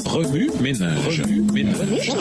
Remue ménage. Remue ménage.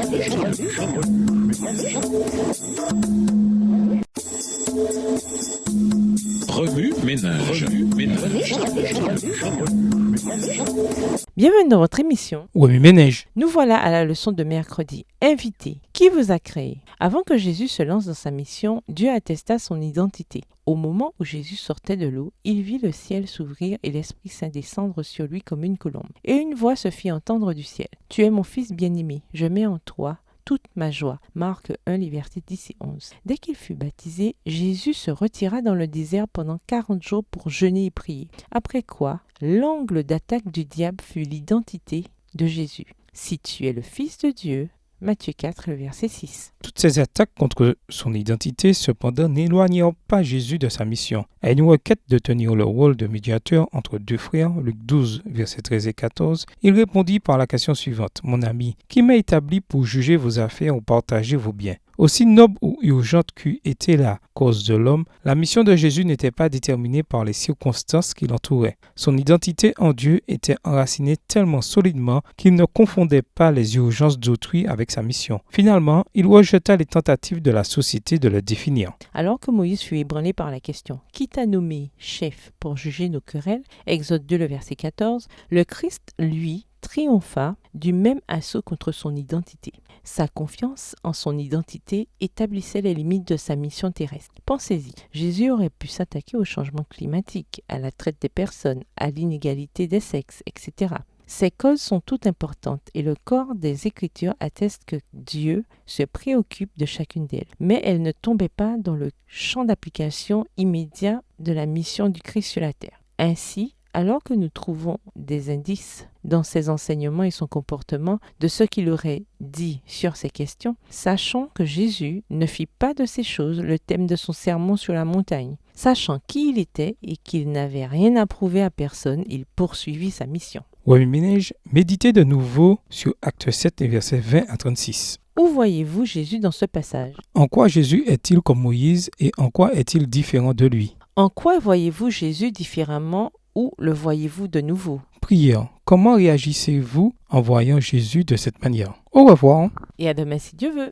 Bienvenue dans votre émission. Remue ménage. Nous voilà à la leçon de mercredi. Invité. Qui vous a créé? Avant que Jésus se lance dans sa mission, Dieu attesta son identité. Au moment où Jésus sortait de l'eau, il vit le ciel s'ouvrir et l'Esprit Saint descendre sur lui comme une colombe. Et une voix se fit entendre du ciel. « Tu es mon Fils bien-aimé, je mets en toi toute ma joie. » Marc 1, les versets 10 et 11. Dès qu'il fut baptisé, Jésus se retira dans le désert pendant 40 jours pour jeûner et prier. Après quoi, l'angle d'attaque du diable fut l'identité de Jésus. « Si tu es le Fils de Dieu », Matthieu 4, le verset 6. Toutes ces attaques contre son identité, cependant, n'éloignèrent pas Jésus de sa mission. À une requête de tenir le rôle de médiateur entre deux frères, Luc 12, versets 13 et 14, il répondit par la question suivante. « Mon ami, qui m'a établi pour juger vos affaires ou partager vos biens ?» Aussi noble ou urgente qu'eût été la cause de l'homme, la mission de Jésus n'était pas déterminée par les circonstances qui l'entouraient. Son identité en Dieu était enracinée tellement solidement qu'il ne confondait pas les urgences d'autrui avec sa mission. Finalement, il rejeta les tentatives de la société de le définir. Alors que Moïse fut ébranlé par la question « Qui t'a nommé chef pour juger nos querelles ?» Exode 2, le verset 14, le Christ, lui, triompha du même assaut contre son identité. Sa confiance en son identité établissait les limites de sa mission terrestre. Pensez-y, Jésus aurait pu s'attaquer au changement climatique, à la traite des personnes, à l'inégalité des sexes, etc. Ces causes sont toutes importantes et le corps des Écritures atteste que Dieu se préoccupe de chacune d'elles. Mais elles ne tombaient pas dans le champ d'application immédiat de la mission du Christ sur la terre. Ainsi, alors que nous trouvons des indices dans ses enseignements et son comportement de ce qu'il aurait dit sur ces questions, sachant que Jésus ne fit pas de ces choses le thème de son sermon sur la montagne. Sachant qui il était et qu'il n'avait rien à prouver à personne, il poursuivit sa mission. Remue ménage, méditez de nouveau sur Acte 7, les versets 20 à 36. Où voyez-vous Jésus dans ce passage? En quoi Jésus est-il comme Moïse et en quoi est-il différent de lui? En quoi voyez-vous Jésus différemment ou le voyez-vous de nouveau? Prière. Comment réagissez-vous en voyant Jésus de cette manière? Au revoir. Et à demain si Dieu veut.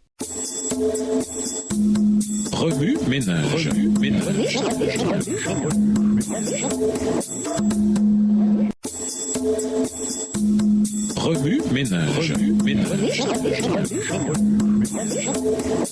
Remue ménage. Remue ménage.